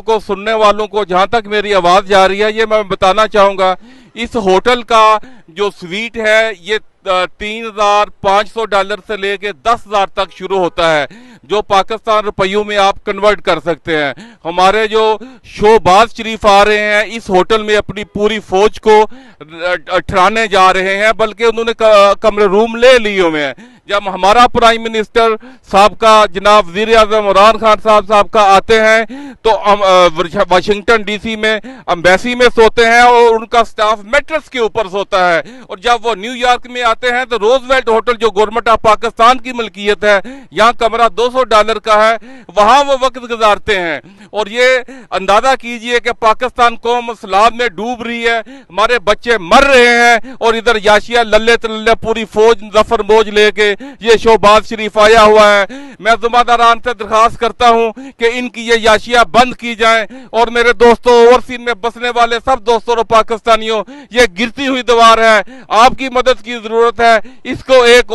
को, सुनने वालों को, जहां तक मेरी आवाज जा रही है, ये मैं बताना चाहूंगा, इस होटल का जो स्वीट है ये $3,500 से लेके 10,000 तक शुरू होता है, जो पाकिस्तान रुपयों में आप कन्वर्ट कर सकते हैं। हमारे जो शोबाज शरीफ आ रहे हैं इस होटल में अपनी पूरी फौज को ठहराने जा रहे हैं, बल्कि उन्होंने कमरे रूम ले लिए हुए हैं। जब हमारा प्राइम मिनिस्टर साहब का, जनाब वज़ीर आज़म इमरान खान साहब का आते हैं तो वाशिंगटन डीसी में एम्बेसी में सोते हैं और उनका स्टाफ मैट्रेस के ऊपर सोता है। और जब वो न्यूयॉर्क में आते हैं तो रोजवेल्ट होटल, जो गवर्नमेंट ऑफ पाकिस्तान की मलकियत है, यहाँ कमरा $200 का है, वहां वो वक्त गुजारते हैं। और ये अंदाजा कीजिए कि पाकिस्तान कौम सलाब में डूब रही है, हमारे बच्चे मर रहे हैं, और इधर याशिया लल्ले तल्ले पूरी फौज जफर मौज लेके ये शोबाज शरीफ आया हुआ है। मैं जुम्मेदारान से दरखास्त करता हूं कि इनकी ये याशिया बंद की जाए। और मेरे दोस्तों, ओवरसीज में बसने वाले सब दोस्तों और पाकिस्तानियों, ये गिरती हुई दीवार है, आपकी मदद की जरूरत है। इसको एक